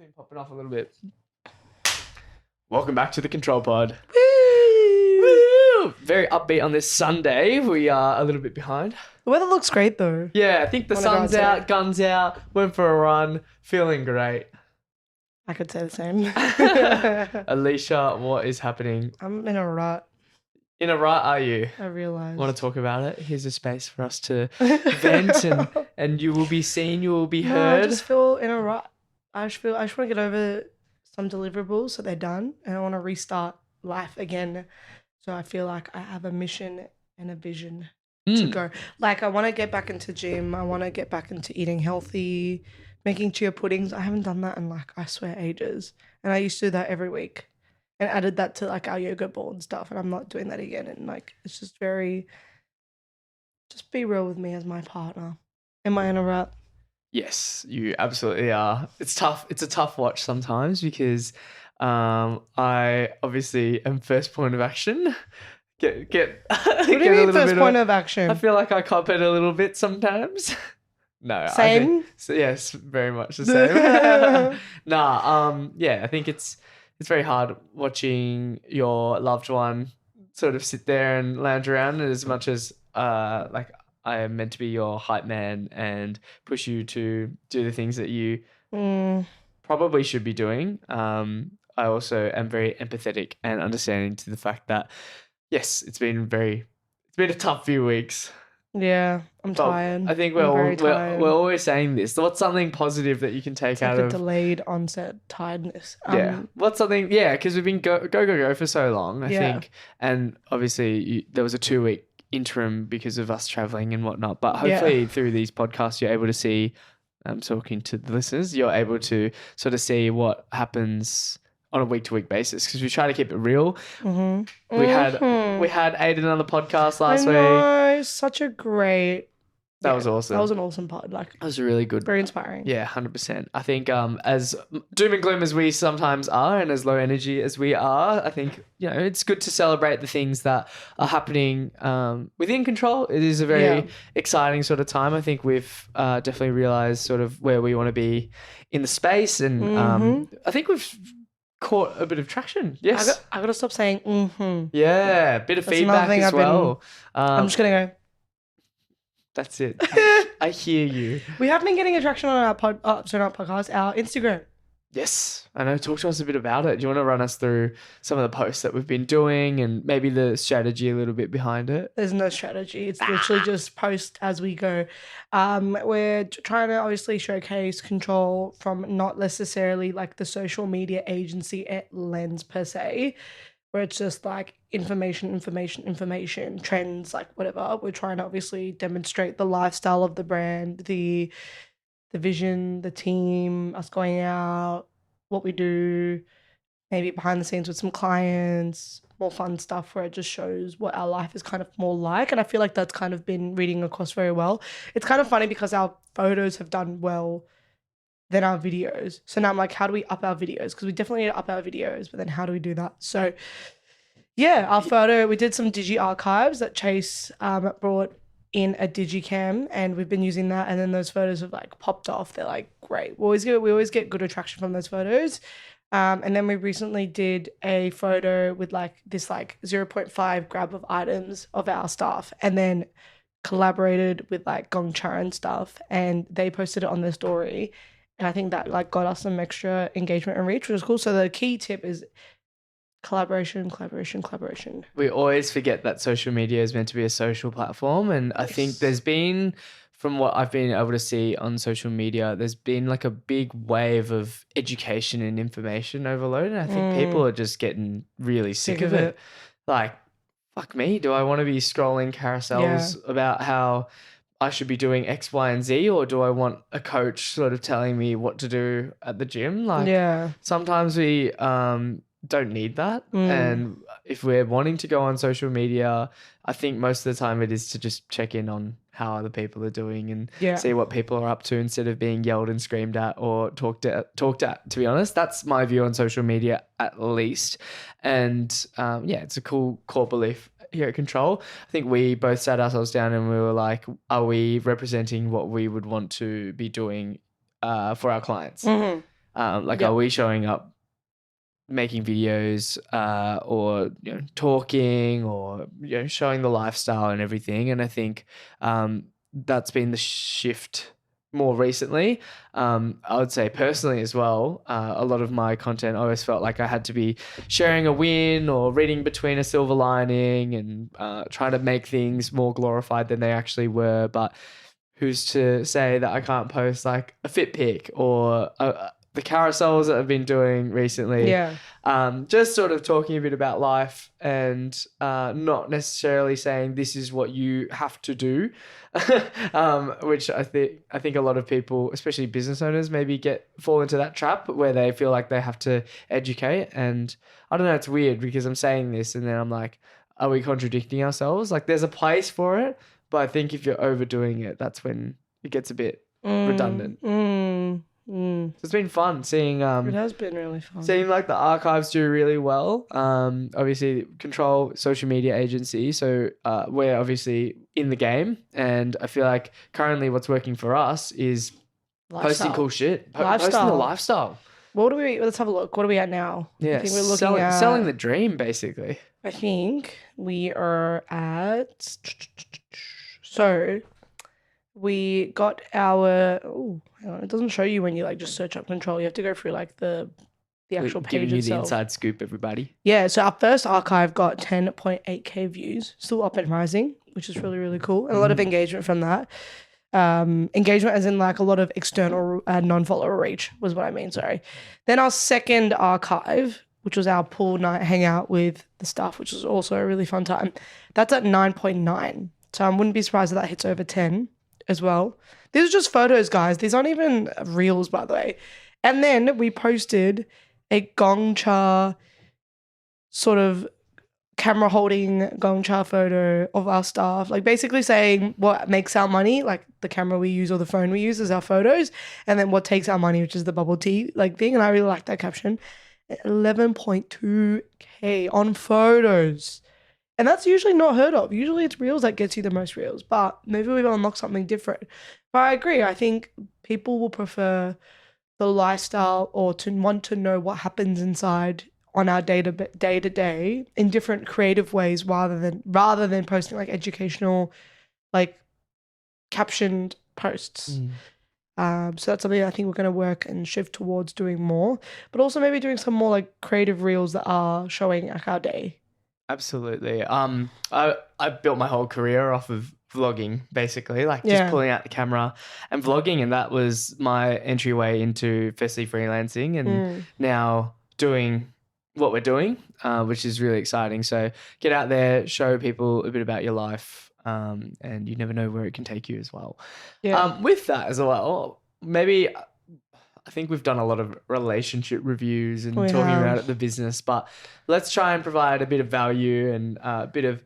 Been popping off a little bit. Welcome back to the Control Pod. Woo! Woo! Very upbeat on this Sunday. We are a little bit behind. The weather looks great though. Yeah, I think the Wanna go sun's outside? out, guns out, went for a run, feeling great. I could say the same. Alicia, what is happening? I'm in a rut, In a rut are you? I realised. Want to talk about it? Here's a space for us to vent and you will be seen, you will be No, heard. I just feel in a rut. I just want to get over some deliverables so they're done, and I want to restart life again. So I feel like I have a mission and a vision to go. Like I want to get back into gym. I want to get back into eating healthy, making chia puddings. I haven't done that in like, I swear, ages. And I used to do that every week and added that to like our yoga ball and stuff. And I'm not doing that again. And like, it's just just be real with me as my partner. Am I in a rut? Yes, you absolutely are. It's tough. It's a tough watch sometimes because I obviously am first point of action. What do you mean first point of action? I feel like I cop it a little bit sometimes. No, Same? Yes, very much the same. Yeah, I think it's very hard watching your loved one sort of sit there and lounge around, as much as like I am meant to be your hype man and push you to do the things that you probably should be doing. I also am very empathetic and understanding to the fact that, yes, it's been a tough few weeks. Yeah, I'm But tired. I think I'm very tired. we're always saying this. What's something positive that you can take It's out like a of? delayed onset tiredness. Yeah. What's something? Yeah, because we've been go for so long. I Yeah. think, and obviously there was a 2-week interim because of us traveling and whatnot. But hopefully through these podcasts, you're able to see. I'm talking to the listeners. You're able to sort of see what happens on a week-to-week basis, because we try to keep it real. Mm-hmm. We had Aiden on the podcast last I week. know, such a great. That was awesome. That was an awesome pod. Like, That was a really good. very inspiring. Yeah, 100%. I think as doom and gloom as we sometimes are, and as low energy as we are, I think, it's good to celebrate the things that are happening within control. It is a very exciting sort of time. I think we've definitely realized sort of where we want to be in the space, and I think we've caught a bit of traction. Yes. I gotta stop saying Yeah, a bit of That's feedback another thing as well. I'm just gonna go. That's it. I hear you. We have been getting attraction on our podcast, our Instagram. Yes, I know. Talk to us a bit about it. Do you want to run us through some of the posts that we've been doing and maybe the strategy a little bit behind it? There's no strategy. It's literally just post as we go. We're trying to obviously showcase control from not necessarily like the social media agency lens per se, where it's just like information, trends, like whatever. We're trying to obviously demonstrate the lifestyle of the brand, the vision, the team, us going out, what we do, maybe behind the scenes with some clients, more fun stuff where it just shows what our life is kind of more like. And I feel like that's kind of been reading across very well. It's kind of funny because our photos have done well than our videos. So now I'm like, how do we up our videos? Because we definitely need to up our videos, but then how do we do that? So yeah, our photo, we did some digi archives that Chase brought in a digicam, and we've been using that, and then those photos have like popped off. They're like great. We always get good attraction from those photos. And then we recently did a photo with like this like 0.5 grab of items of our staff, and then collaborated with like Gongcha and stuff, and they posted it on their story, and I think that like got us some extra engagement and reach, which is cool. So the key tip is collaboration. We always forget that social media is meant to be a social platform, and I think there's been, from what I've been able to see on social media, there's been like a big wave of education and information overload, and I think people are just getting really sick of it. Like, fuck me, do I want to be scrolling carousels about how I should be doing X, Y, and Z, or do I want a coach sort of telling me what to do at the gym? Like, sometimes we don't need that. And if we're wanting to go on social media, I think most of the time it is to just check in on how other people are doing and see what people are up to, instead of being yelled and screamed at or talked at, to be honest. That's my view on social media, at least. And it's a cool core belief here at Control. I think we both sat ourselves down and we were like, are we representing what we would want to be doing for our clients? Like, Yep. are we showing up making videos or talking or showing the lifestyle and everything? And I think that's been the shift more recently. I would say personally as well, a lot of my content, I always felt like I had to be sharing a win or reading between a silver lining and trying to make things more glorified than they actually were. But who's to say that I can't post like a fit pic or the carousels that I've been doing recently? Yeah. Just sort of talking a bit about life and not necessarily saying this is what you have to do, which I think a lot of people, especially business owners, maybe fall into that trap where they feel like they have to educate. And I don't know, it's weird because I'm saying this and then I'm like, are we contradicting ourselves? Like, there's a place for it, but I think if you're overdoing it, that's when it gets a bit redundant. So it's been fun seeing It has been really fun. seeing like the archives do really well. Obviously control social media agency, so we're obviously in the game, and I feel like currently what's working for us is posting cool shit, posting the lifestyle. Let's have a look. What are we at now? Yeah, I think we're looking at selling the dream, basically. I think we are at. So we got our. Oh, hang on. It doesn't show you when you like just search up control. You have to go through like the actual page Giving you itself. the inside scoop, everybody. Yeah, so our first archive got 10.8k views, still up and rising, which is really, really cool. And a lot of engagement from that. Engagement as in like a lot of external non-follower reach was what I mean, sorry. Then our second archive, which was our pool night hangout with the staff, which was also a really fun time. That's at 9.9. So I wouldn't be surprised if that hits over 10 as well. These are just photos, guys. These aren't even reels, by the way. And then we posted a Gongcha sort of camera holding Gongcha photo of our staff, like basically saying what makes our money, like the camera we use or the phone we use is our photos, and then what takes our money, which is the bubble tea like thing. And I really like that caption. 11.2k on photos. And that's usually not heard of. Usually it's reels that gets you the most reels, but maybe we've unlocked something different. But I agree. I think people will prefer the lifestyle or to want to know what happens inside on our day to day in different creative ways rather than posting like educational, like captioned posts. So that's something I think we're going to work and shift towards doing more, but also maybe doing some more like creative reels that are showing like our day. Absolutely. I built my whole career off of vlogging, basically, like just pulling out the camera and vlogging, and that was my entryway into firstly freelancing and now doing what we're doing, which is really exciting. So get out there, show people a bit about your life, and you never know where it can take you as well. With that as well, maybe I think we've done a lot of relationship reviews and talking about the business, but let's try and provide a bit of value and a bit of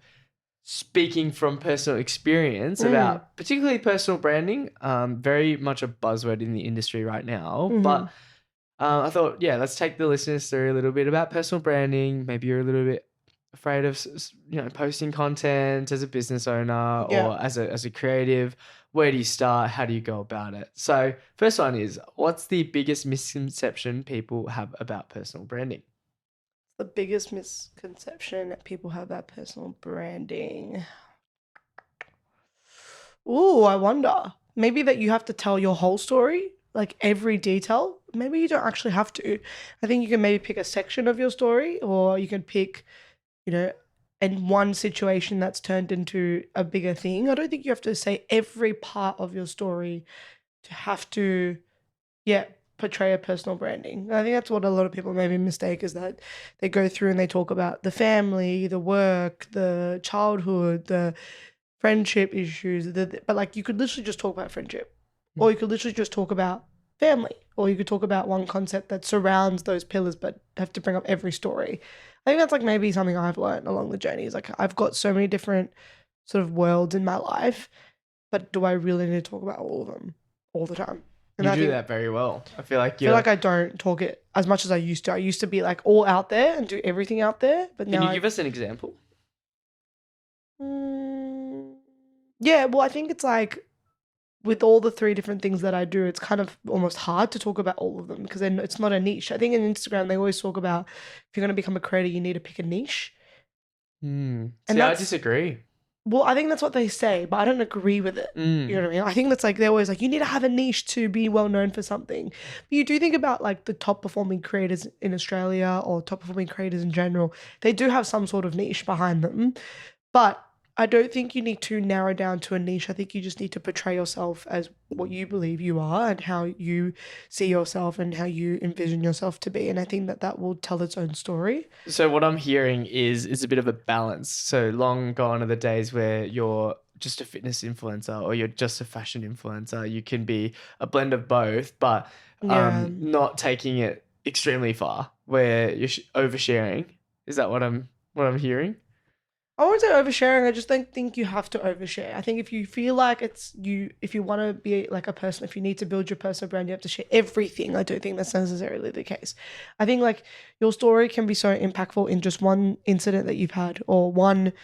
speaking from personal experience about particularly personal branding. Very much a buzzword in the industry right now, but I thought, let's take the listeners through a little bit about personal branding. Maybe you're a little bit afraid of posting content as a business owner or as a creative. Where do you start? How do you go about it? So first one is, what's the biggest misconception people have about personal branding? The biggest misconception that people have about personal branding. Ooh, I wonder. Maybe that you have to tell your whole story, like every detail. Maybe you don't actually have to. I think you can maybe pick a section of your story, or you can pick, in one situation that's turned into a bigger thing. I don't think you have to say every part of your story to have to, portray a personal branding. I think that's what a lot of people maybe mistake, is that they go through and they talk about the family, the work, the childhood, the friendship issues, but like you could literally just talk about friendship, or you could literally just talk about family, or you could talk about one concept that surrounds those pillars but have to bring up every story. I think that's like maybe something I've learned along the journey, is like I've got so many different sort of worlds in my life, but do I really need to talk about all of them all the time? And you do that very well. I feel like I don't talk it as much as I used to. I used to be like all out there and do everything out there, but now Can you give us an example? Yeah, well, I think it's like with all the three different things that I do, it's kind of almost hard to talk about all of them because then it's not a niche. I think in Instagram they always talk about if you're going to become a creator, you need to pick a niche. Mm. And See, I that's disagree. well, I think that's what they say, but I don't agree with it. Mm. You know what I mean? I think that's like they're always like you need to have a niche to be well known for something. But you do think about like the top performing creators in Australia or top performing creators in general, they do have some sort of niche behind them. But I don't think you need to narrow down to a niche. I think you just need to portray yourself as what you believe you are and how you see yourself and how you envision yourself to be. And I think that that will tell its own story. So what I'm hearing is a bit of a balance. So long gone are the days where you're just a fitness influencer or you're just a fashion influencer. You can be a blend of both, but Yeah. not taking it extremely far where you're oversharing. Is that what I'm hearing? I won't say oversharing. I just don't think you have to overshare. I think if you feel like if you want to be like a person, if you need to build your personal brand, you have to share everything. I don't think that's necessarily the case. I think like your story can be so impactful in just one incident that you've had or one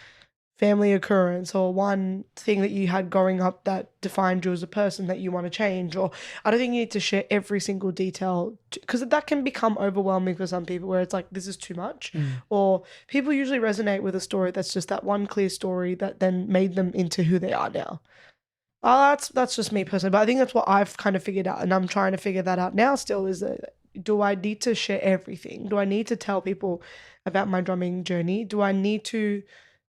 family occurrence or one thing that you had growing up that defined you as a person that you want to change. Or I don't think you need to share every single detail because that can become overwhelming for some people where it's like this is too much. Or people usually resonate with a story that's just that one clear story that then made them into who they are now. That's just me personally, but I think that's what I've kind of figured out, and I'm trying to figure that out now still, is that do I need to share everything? Do I need to tell people about my drumming journey? Do I need to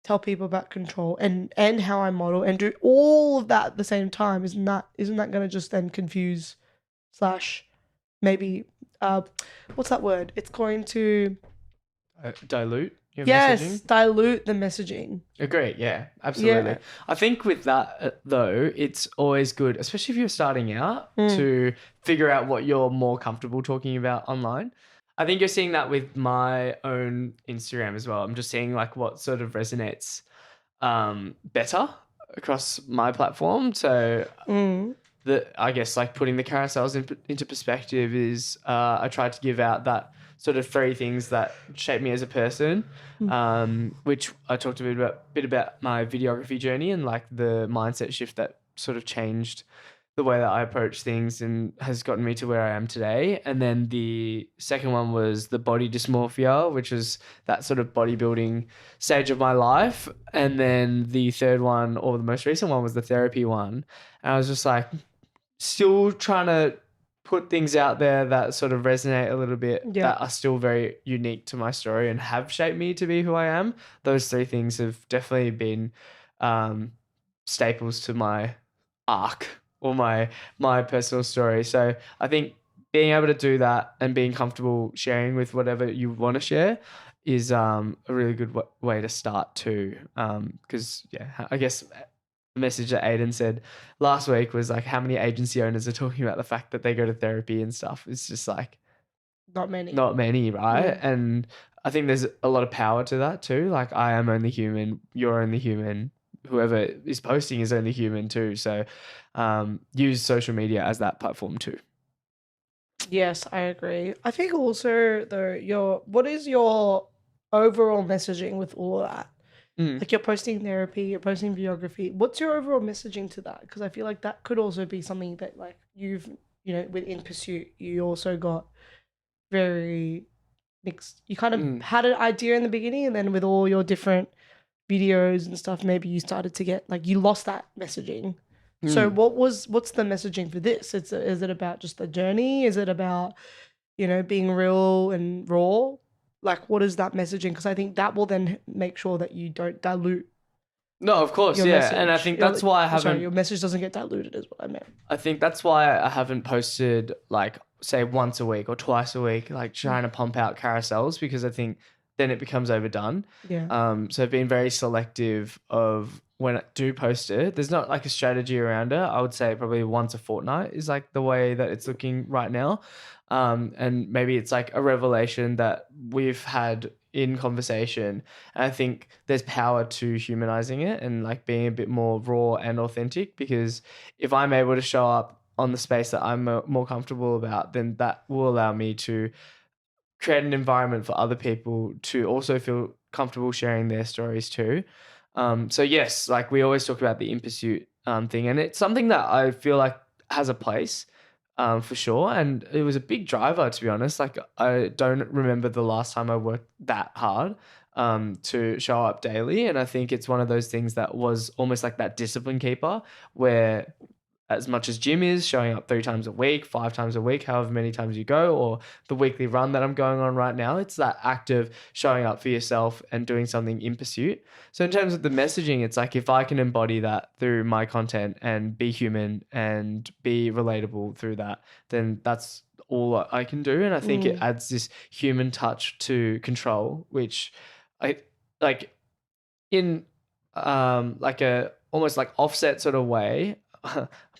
tell people about control and how I model and do all of that at the same time? Isn't that going to just then confuse slash maybe what's that word? It's going to Dilute your yes, messaging? dilute the messaging. Agree. Yeah, absolutely. Yeah. I think with that, though, it's always good, especially if you're starting out, to figure out what you're more comfortable talking about online. I think you're seeing that with my own Instagram as well. I'm just seeing like what sort of resonates better across my platform. So I guess like putting the carousels into perspective is I tried to give out that sort of three things that shaped me as a person, which I talked a bit about my videography journey and like the mindset shift that sort of changed the way that I approach things and has gotten me to where I am today. And then the second one was the body dysmorphia, which is that sort of bodybuilding stage of my life. And then the third one, or the most recent one, was the therapy one. And I was just like still trying to put things out there that sort of resonate a little bit, that are still very unique to my story and have shaped me to be who I am. Those three things have definitely been staples to my arc or my personal story. So I think being able to do that and being comfortable sharing with whatever you want to share is a really good way to start too. Because I guess the message that Aiden said last week was like how many agency owners are talking about the fact that they go to therapy and stuff. It's just like Not many. not many, right? And I think there's a lot of power to that too. Like I am only human, you're only human, whoever is posting is only human too. So use social media as that platform too. Yes, I agree. I think also though, what is your overall messaging with all of that? Like you're posting therapy, you're posting videography. What's your overall messaging to that? Because I feel like that could also be something that like within Pursuit, you also got very mixed. You kind of had an idea in the beginning, and then with all your different videos and stuff, maybe you started to get like you lost that messaging. So what's the messaging for this? Is it about just the journey? Is it about being real and raw? Like what is that messaging? Because I think that will then make sure that you don't dilute. No, of course, your yeah. message. And I think that's why I haven't. Sorry, your message doesn't get diluted, is what I meant. I think that's why I haven't posted like say once a week or twice a week, like trying to pump out carousels, because I think then it becomes overdone. Yeah. So I've been very selective of when I do post it. There's not like a strategy around it. I would say probably once a fortnight is like the way that it's looking right now. And maybe it's like a revelation that we've had in conversation. And I think there's power to humanizing it and like being a bit more raw and authentic, because if I'm able to show up on the space that I'm more comfortable about, then that will allow me to create an environment for other people to also feel comfortable sharing their stories too. So yes, like we always talk about the in pursuit thing, and it's something that I feel like has a place. For sure. And it was a big driver, to be honest. Like, I don't remember the last time I worked that hard to show up daily. And I think it's one of those things that was almost like that discipline keeper, where as much as gym is showing up 3 times a week, 5 times a week, however many times you go, or the weekly run that I'm going on right now, it's that active showing up for yourself and doing something in pursuit. So in terms of the messaging, it's like if I can embody that through my content and be human and be relatable through that, then that's all I can do. And I think it adds this human touch to control, which I like in like a almost like offset sort of way.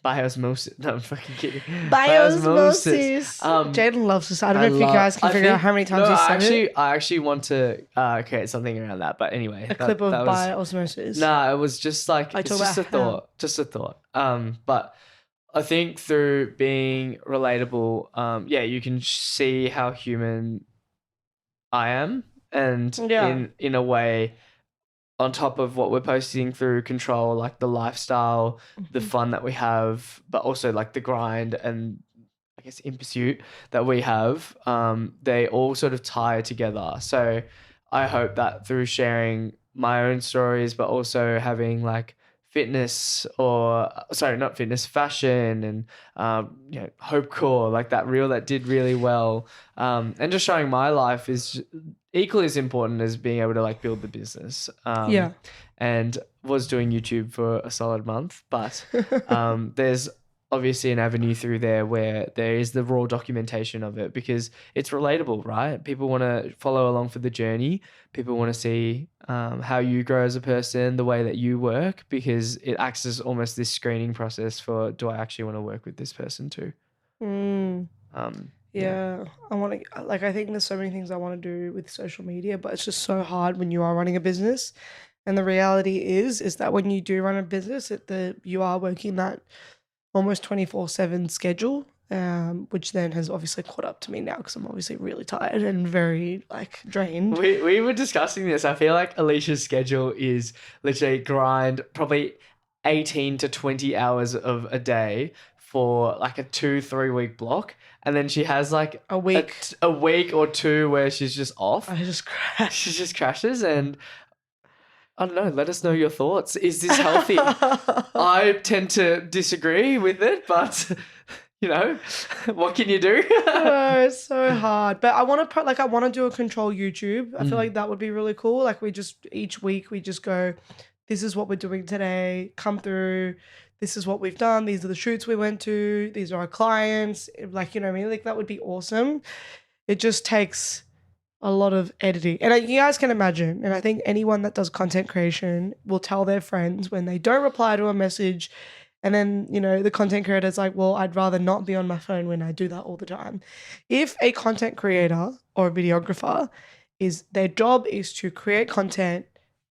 By osmosis. No, I'm fucking kidding. By osmosis. Jadyn loves this. I don't know if you guys can figure out how many times he said it. I actually want to create something around that. But anyway. A clip of by osmosis. Nah, it was just like, it's just a thought. Just a thought. But I think through being relatable, you can see how human I am. And in a way, on top of what we're posting through control, like the lifestyle, the fun that we have, but also like the grind and I guess in pursuit that we have, they all sort of tie together. So I hope that through sharing my own stories, but also having like fitness fashion and hopecore, like that reel that did really well, and just showing my life is equally as important as being able to like build the business. And was doing YouTube for a solid month, but there's obviously an avenue through there where there is the raw documentation of it because it's relatable, right? People want to follow along for the journey. People want to see how you grow as a person, the way that you work, because it acts as almost this screening process for, do I actually want to work with this person too? Yeah, I want to, like, I think there's so many things I want to do with social media, but it's just so hard when you are running a business. And the reality is that when you do run a business, you are working that almost 24/7 schedule, which then has obviously caught up to me now because I'm obviously really tired and very like drained. We were discussing this. I feel like Alicia's schedule is literally grind probably 18 to 20 hours of a day for like a 2-3 week block. And then she has like a week or two where she's just off. I just crash. She just crashes. And I don't know, let us know your thoughts. Is this healthy? I tend to disagree with it, but what can you do? Oh, it's so hard. But I want to do a control YouTube. I feel like that would be really cool. Like each week we just go, this is what we're doing today. Come through. This is what we've done. These are the shoots we went to. These are our clients. Like, you know what I mean? Like that would be awesome. It just takes a lot of editing. And you guys can imagine, and I think anyone that does content creation will tell their friends when they don't reply to a message, and then, the content creator's like, well, I'd rather not be on my phone when I do that all the time. If a content creator or a videographer their job is to create content,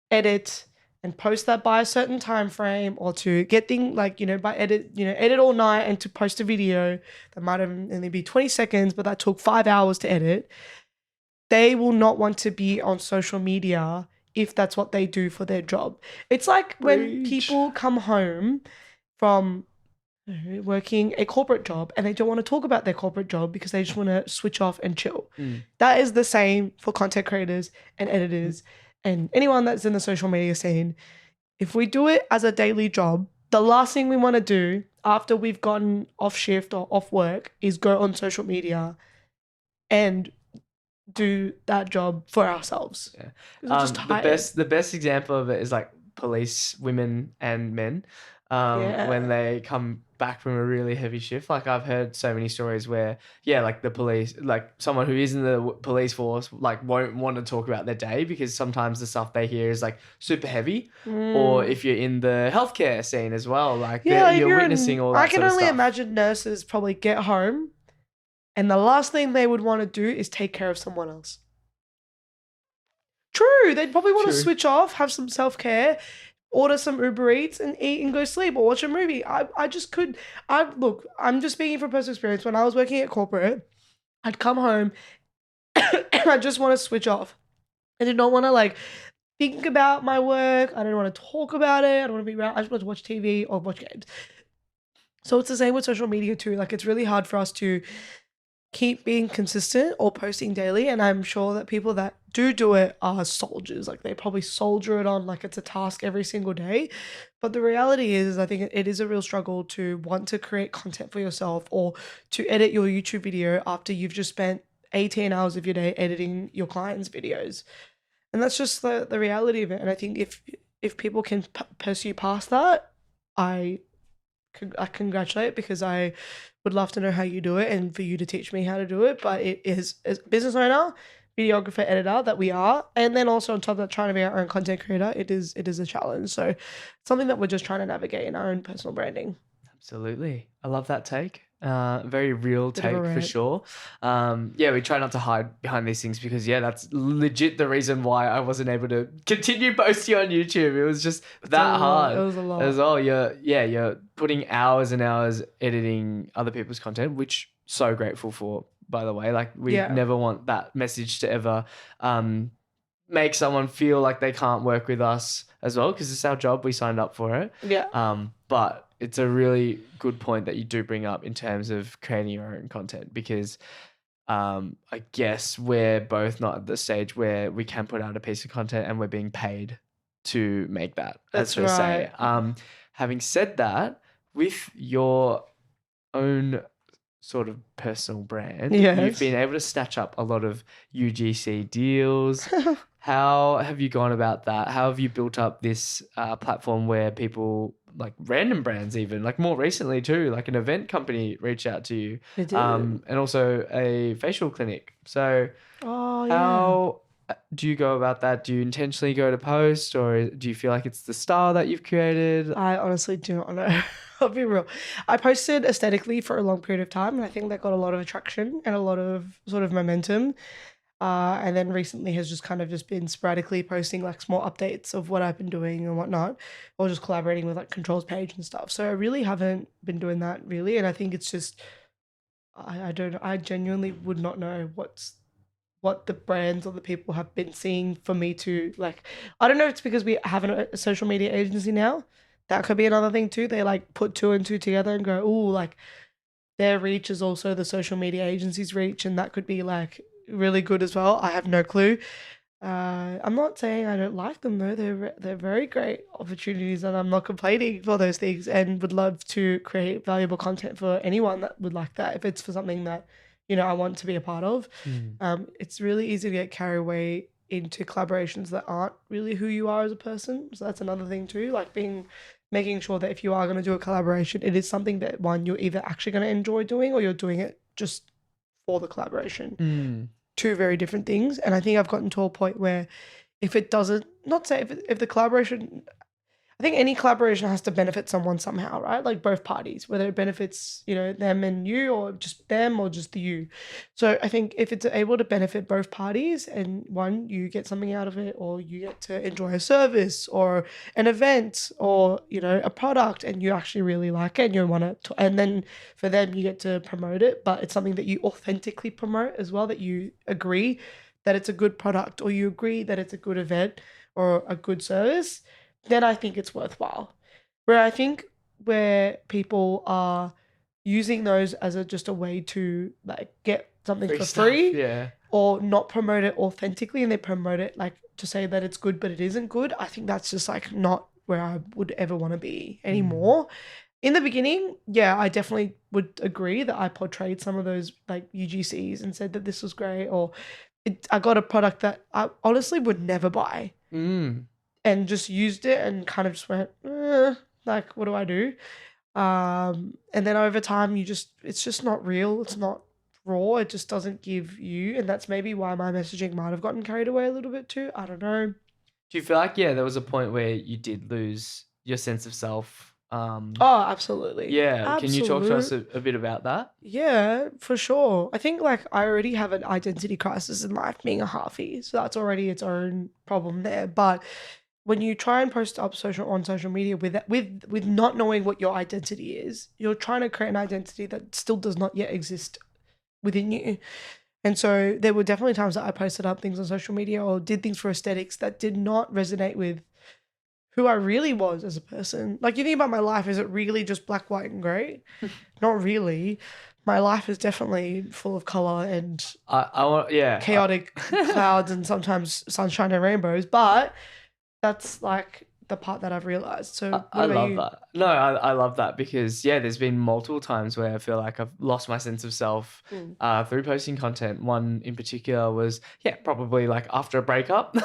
edit, and post that by a certain time frame, or to get things like, edit all night and to post a video that might only be 20 seconds, but that took 5 hours to edit, they will not want to be on social media if that's what they do for their job. It's like when people come home from working a corporate job and they don't want to talk about their corporate job because they just want to switch off and chill. That is the same for content creators and editors and anyone that's in the social media scene. If we do it as a daily job, the last thing we want to do after we've gotten off shift or off work is go on social media and do that job for ourselves. The best example of it is like police, women and men, when they come back from a really heavy shift. Like I've heard so many stories where, like the police, like someone who is in the police force, like won't want to talk about their day because sometimes the stuff they hear is like super heavy. Or if you're in the healthcare scene as well, like you're witnessing all that. I can only imagine nurses probably get home and the last thing they would want to do is take care of someone else. True. They'd probably want to switch off, have some self-care, order some Uber Eats and eat and go sleep or watch a movie. I'm just speaking from personal experience. When I was working at corporate, I'd come home and I just want to switch off. I did not want to think about my work. I don't want to talk about it. I don't want to be around. I just want to watch TV or watch games. So it's the same with social media too. Like it's really hard for us to keep being consistent or posting daily. And I'm sure that people that do it are soldiers. Like they probably soldier it on like it's a task every single day. But the reality is, I think it is a real struggle to want to create content for yourself or to edit your YouTube video after you've just spent 18 hours of your day editing your clients' videos. And that's just the reality of it. And I think if people can pursue past that, I I congratulate, because I would love to know how you do it and for you to teach me how to do it. But it is, as a business owner, videographer, editor that we are, and then also on top of that, trying to be our own content creator, it is a challenge. So something that we're just trying to navigate in our own personal branding. Absolutely. I love that take. Very real Bit of a take for rant. sure. Yeah, we try not to hide behind these things because that's legit the reason why I wasn't able to continue posting on YouTube. It was just that hard. It was a lot. As well. You're putting hours and hours editing other people's content, which so grateful for, by the way. Like we never want that message to ever make someone feel like they can't work with us as well, because it's our job. We signed up for it. Yeah. But it's a really good point that you do bring up in terms of creating your own content, because I guess we're both not at the stage where we can put out a piece of content and we're being paid to make that. That's per se. right. Having said that, with your own sort of personal brand, you've been able to snatch up a lot of UGC deals. How have you gone about that? How have you built up this platform where people, like random brands even, like more recently too, like an event company reached out to you, and also a facial clinic. So how do you go about that? Do you intentionally go to post, or do you feel like it's the style that you've created? I honestly do not know. I'll be real. I posted aesthetically for a long period of time, and I think that got a lot of attraction and a lot of sort of momentum. And then recently has just kind of just been sporadically posting like small updates of what I've been doing and whatnot, or just collaborating with like Control's page and stuff. So I really haven't been doing that really. And I think it's just, I don't know. I genuinely would not know what the brands or the people have been seeing for me to like. I don't know if it's because we have a social media agency now. That could be another thing too. They like put two and two together and go, oh, like their reach is also the social media agency's reach, and that could be like really good as well. I have no clue. I'm not saying I don't like them though. They're very great opportunities, and I'm not complaining for those things, and would love to create valuable content for anyone that would like that. If it's for something that I want to be a part of. It's really easy to get carried away into collaborations that aren't really who you are as a person. So that's another thing too. Like making sure that if you are going to do a collaboration, it is something that one, you're either actually going to enjoy doing, or you're doing it just for the collaboration. Two very different things. And I think I've gotten to a point where if it doesn't, not say if the collaboration, I think any collaboration has to benefit someone somehow, right? Like both parties, whether it benefits, them and you, or just them, or just you. So I think if it's able to benefit both parties, and one, you get something out of it, or you get to enjoy a service or an event, or, a product, and you actually really like it and you want to, and then for them, you get to promote it, but it's something that you authentically promote as well, that you agree that it's a good product, or you agree that it's a good event or a good service, then I think it's worthwhile. Where I think where people are using those as just a way to like get something for free, or not promote it authentically, and they promote it like to say that it's good but it isn't good, I think that's just like not where I would ever want to be anymore. In the beginning, I definitely would agree that I portrayed some of those like UGCs and said that this was great, or I got a product that I honestly would never buy. And just used it and kind of just went, like, what do I do? And then over time, it's just not real. It's not raw. It just doesn't give you. And that's maybe why my messaging might have gotten carried away a little bit too. I don't know. Do you feel like, there was a point where you did lose your sense of self? Oh, absolutely. Yeah. Can you talk to us a bit about that? Yeah, for sure. I think like I already have an identity crisis in life, being a halfie. So that's already its own problem there. But when you try and post up on social media with not knowing what your identity is, you're trying to create an identity that still does not yet exist within you. And so there were definitely times that I posted up things on social media or did things for aesthetics that did not resonate with who I really was as a person. Like, you think about my life, is it really just black, white, and grey? Not really. My life is definitely full of color and I want, yeah. chaotic clouds and sometimes sunshine and rainbows, but that's like the part that I've realized. So what I about love you? that. No, I love that because there's been multiple times where I feel like I've lost my sense of self through posting content. One in particular was probably like after a breakup,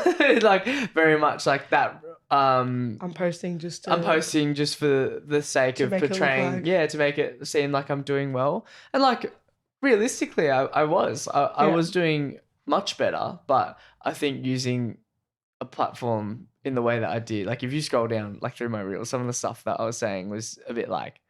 like very much like that. I'm posting just I'm posting just for the sake of make it look portraying, like- to make it seem like I'm doing well. And like realistically, I was doing much better, but I think using a platform in the way that I did, like if you scroll down like through my reels, some of the stuff that I was saying was a bit like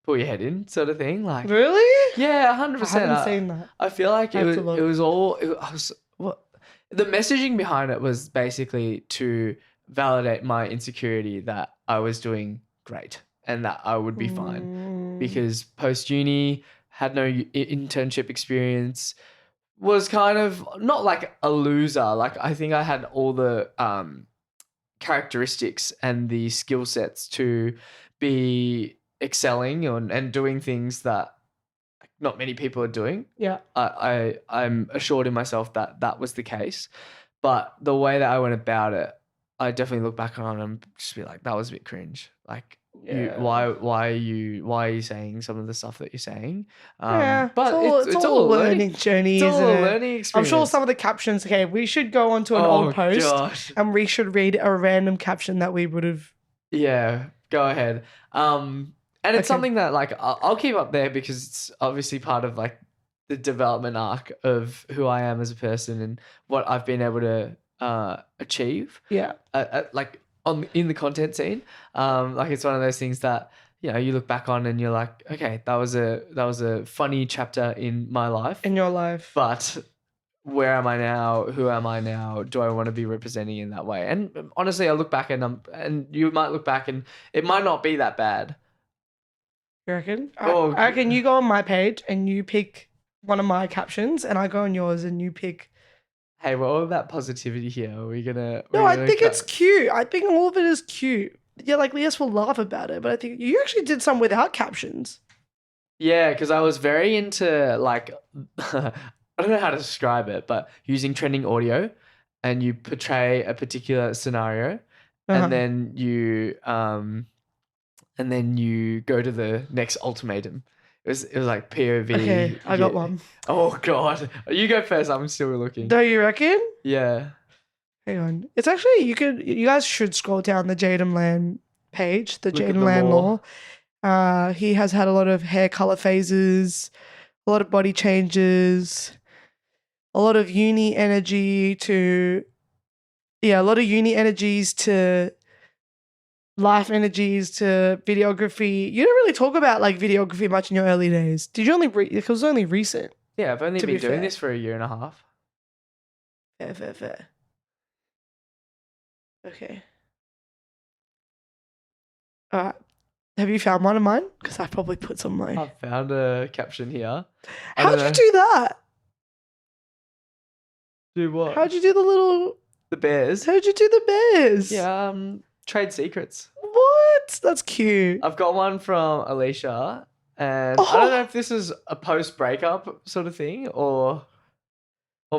pull your head in sort of thing. Like Really? yeah, I 100%. haven't seen that. I feel like I have to look. it was all I was what the messaging behind it was basically to validate my insecurity that I was doing great and that I would be fine because post uni had no internship experience, was kind of not like a loser. Like I think I had all the characteristics and the skill sets to be excelling and doing things that not many people are doing. Yeah. I'm assured in myself that that was the case, but the way that I went about it, I definitely look back on and just be like, that was a bit cringe. Like, why are you saying some of the stuff that you're saying? Yeah, But it's all a learning journey. It's all isn't a it? learning experience. I'm sure some of the captions. Okay, we should go on to an old post gosh. and we should read a random caption that we would have. Yeah, go ahead. And it's something that like I'll keep up there because it's obviously part of like the development arc of who I am as a person and what I've been able to achieve. Yeah. Like in the content scene. Like it's one of those things that you look back on and you're like, okay, that was a funny chapter in my life. In your life. But where am I now? Who am I now? Do I want to be representing in that way? And honestly, I look back and you might look back and it might not be that bad. You reckon? I reckon you go on my page and you pick one of my captions and I go on yours and you pick. Hey, we're all about positivity here. Are we gonna? No, I think it's cute. I think all of it is cute. Yeah, like yes, we'll laugh about it, but I think you actually did some without captions. Yeah, because I was very into like I don't know how to describe it, but using trending audio and you portray a particular scenario and then you go to the next ultimatum. It was like POV. Okay, I got one. Oh god. You go first, I'm still looking. Do you reckon? Yeah. Hang on. It's actually you guys should scroll down the Jadyn Land page, the Jadyn Land law. He has had a lot of hair color phases, a lot of body changes, a lot of uni energy to a lot of uni energies to life energies to videography. You don't really talk about like videography much in your early days. Did you only it was only recent? Yeah, I've only been doing this for a year and a half. Fair. Okay. All right. Have you found one of mine? Because I probably put some of mine. I've found a caption here. How'd you do that? Do what? How'd you do the bears? How'd you do the bears? Yeah, trade secrets. What? That's cute. I've got one from Alisha, and I don't know if this is a post-breakup sort of thing, or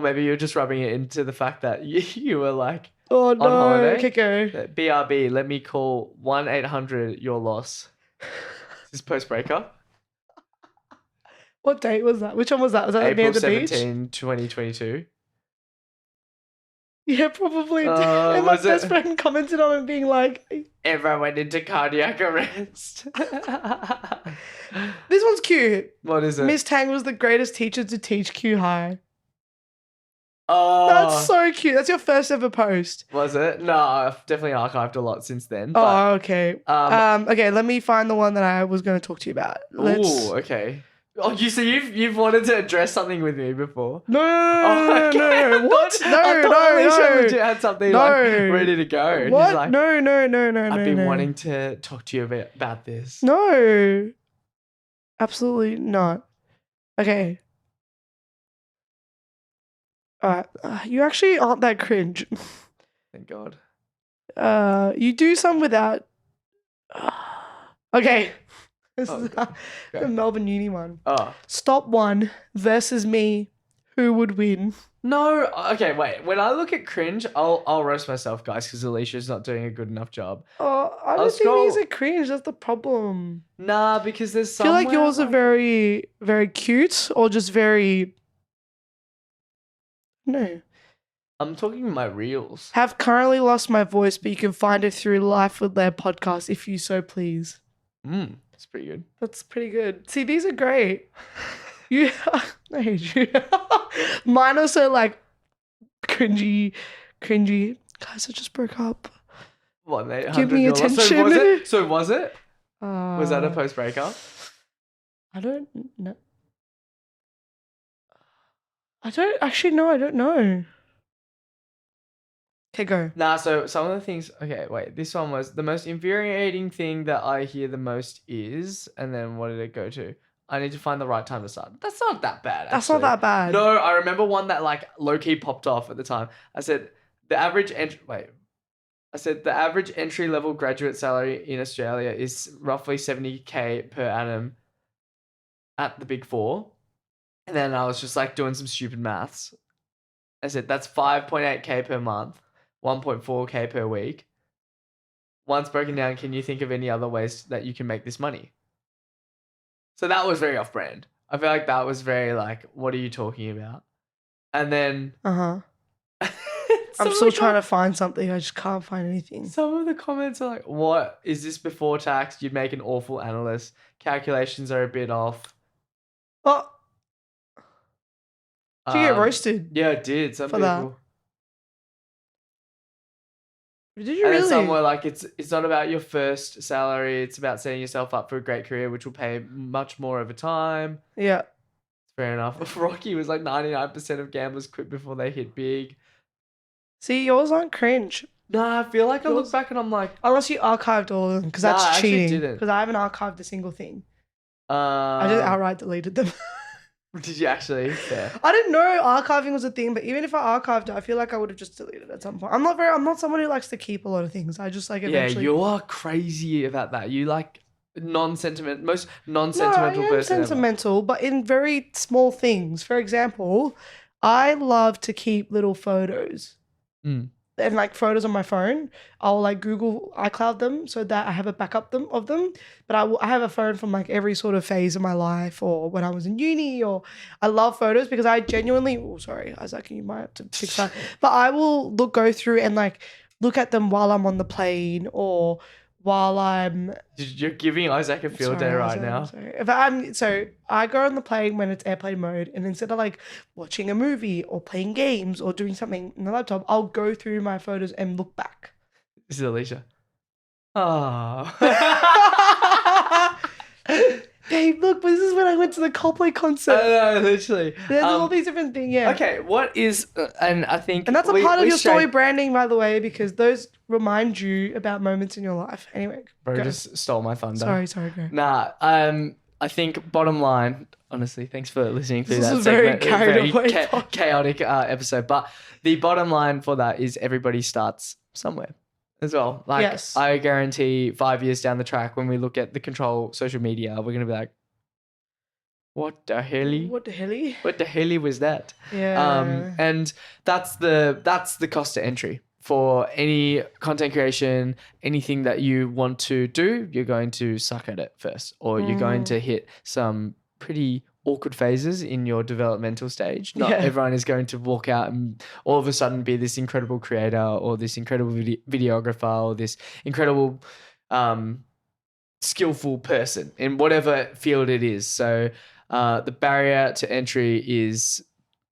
maybe you're just rubbing it into the fact that you were like, oh no, on holiday. Okay, go. BRB, let me call 1-800 your loss. Is this post-breakup? What date was that? Which one was that? Was that April at the 17, 2022? Yeah, probably. And my best friend commented on it being like, everyone went into cardiac arrest. This one's cute. What is it? Miss Tang was the greatest teacher to teach Q High. Oh, that's so cute. That's your first ever post. Was it? No, I've definitely archived a lot since then. Oh, okay. Okay, let me find the one that I was going to talk to you about. Oh, okay. Oh, you've wanted to address something with me before. No. What? I thought Alisha legit had something like ready to go. What? Like, no. I've been wanting to talk to you about this. No. Absolutely not. Okay. Alright, you actually aren't that cringe. Thank God. You do some without. Okay. This Oh, is okay. the Melbourne Uni one. Oh. Stop one versus me. Who would win? No, okay, wait. When I look at cringe, I'll roast myself, guys, because Alicia's not doing a good enough job. Oh, I I'll don't scroll- think these are cringe. That's the problem. Nah, because there's I feel some. like yours are very, very cute or just very. No. I'm talking my reels. Have currently lost my voice, but you can find it through Life with Their podcast if you so please. That's pretty good. That's pretty good. See, these are great. You, I hate you. Mine are so like cringy. Guys, I just broke up. What, mate? Give me attention. So was it? Was that a post breakup? I don't know. I don't know. Okay, go. Nah, so some of the things. Okay, wait. This one was the most infuriating thing that I hear the most is, and then what did it go to? I need to find the right time to start. That's not that bad. That's not that bad. No, I remember one that like low key popped off at the time. I said the average entry level graduate salary in Australia is roughly 70K per annum at the Big Four, and then I was just like doing some stupid maths. I said that's 5.8K per month. 1.4K per week. Once broken down, can you think of any other ways that you can make this money? So that was very off-brand. I feel like that was very like, what are you talking about? And then... I'm still trying to find something. I just can't find anything. Some of the comments are like, what? Is this before tax? You'd make an awful analyst. Calculations are a bit off. Oh. Did you get roasted? Yeah, I did. Some for people... that. Did you and really? then some were like, it's not about your first salary. It's about setting yourself up for a great career, which will pay much more over time. Yeah. Fair enough. Rocky was like 99% of gamblers quit before they hit big. See, yours aren't cringe. Nah, I feel like I look back and I'm like... Unless you archived all of them, because that's I cheating. actually didn't. Because I haven't archived a single thing. I just outright deleted them. Did you actually? Yeah. I didn't know archiving was a thing, but even if I archived it, I feel like I would have just deleted it at some point. I'm not someone who likes to keep a lot of things. I just like eventually. Yeah, you are crazy about that. You like most non-sentimental I am person sentimental, but in very small things. For example, I love to keep little photos. And like photos on my phone, I'll like Google iCloud them so that I have a backup of them. But I have a phone from like every sort of phase of my life, or when I was in uni, or I love photos because I genuinely. Oh, sorry, Isaac, you might have to fix that. But I will go through and like look at them while I'm on the plane or while I'm. You're giving Isaac a field day right now. So I go on the plane when it's airplane mode, and instead of like watching a movie or playing games or doing something on the laptop, I'll go through my photos and look back. This is Alisha. Oh. Babe, look, this is when I went to the Coldplay concert. I know, literally. There's all these different things, yeah. Okay, what is, and I think... And that's a part of your story branding, by the way, because those remind you about moments in your life. Anyway, Bro just stole my thunder. Sorry, go. Nah, I think bottom line, honestly, thanks for listening through that segment. Very chaotic episode. But the bottom line for that is everybody starts somewhere as well. Like, yes. I guarantee 5 years down the track, when we look at the control social media, we're going to be like, what the helly? What the helly? What the helly was that? Yeah. And that's the cost to entry. For any content creation, anything that you want to do, you're going to suck at it first, or you're going to hit some pretty awkward phases in your developmental stage. Not everyone is going to walk out and all of a sudden be this incredible creator or this incredible videographer or this incredible skillful person in whatever field it is. So the barrier to entry is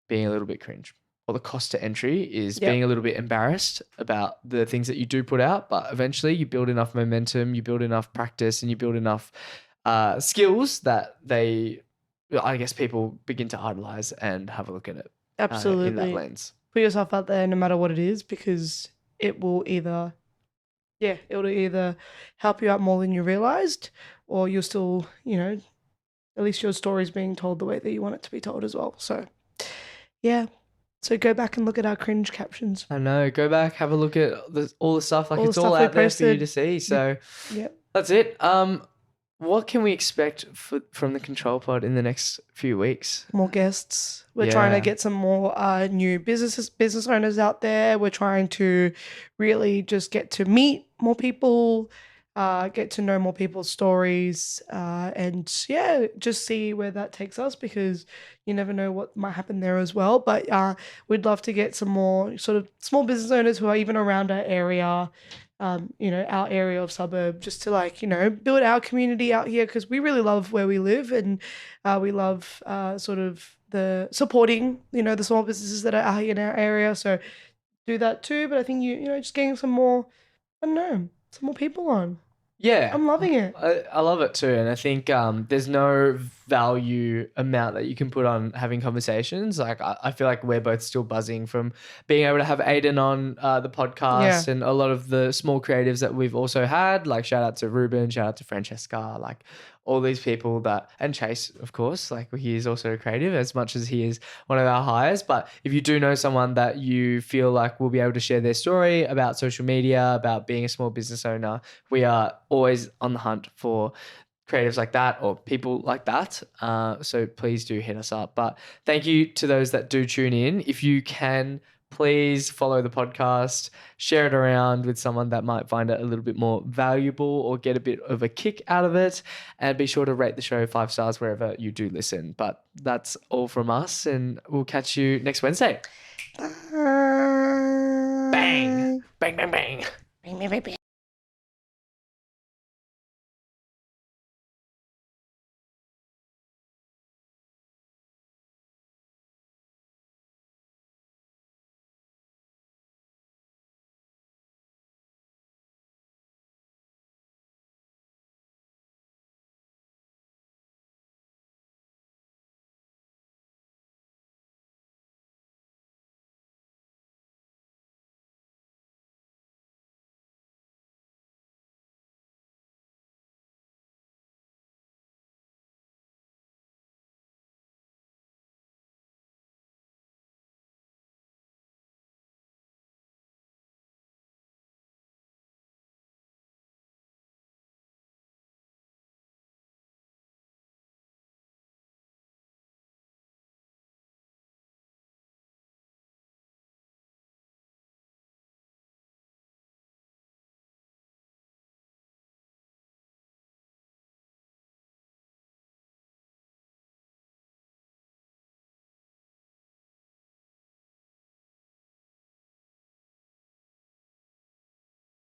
being a little bit cringe. Or the cost to entry is being a little bit embarrassed about the things that you do put out, but eventually you build enough momentum, you build enough practice, and you build enough skills that people begin to idolize and have a look at it. Absolutely. In that lens. Put yourself out there no matter what it is, because it will either help you out more than you realized, or you're still, at least your story's being told the way that you want it to be told as well. So, yeah. So go back and look at our cringe captions. I know. Go back, have a look at all the stuff. Like All the it's all stuff we out there for you posted. to see. So Yep. that's it. What can we expect from the Control Pod in the next few weeks? More guests. We're trying to Yeah. get some more new business owners out there. We're trying to really just get to meet more people, get to know more people's stories, and yeah, just see where that takes us, because you never know what might happen there as well. But we'd love to get some more sort of small business owners who are even around our area, our area of suburb, just to build our community out here, because we really love where we live, and we love sort of the supporting, the small businesses that are out here in our area. So do that too. But I think just getting some more, I don't know, some more people on. Yeah. I'm loving it. I love it too. And I think there's no value amount that you can put on having conversations. Like I feel like we're both still buzzing from being able to have Aiden on the podcast, and a lot of the small creatives that we've also had, like shout out to Ruben, shout out to Francesca, like all these people and Chase, of course, like he is also a creative as much as he is one of our hires. But if you do know someone that you feel like will be able to share their story about social media, about being a small business owner, we are always on the hunt for creatives like that or people like that. So please do hit us up. But thank you to those that do tune in. If you can, please follow the podcast, share it around with someone that might find it a little bit more valuable or get a bit of a kick out of it. And be sure to rate the show 5 stars wherever you do listen. But that's all from us, and we'll catch you next Wednesday. Bang. Bang, bang, bang. Bang.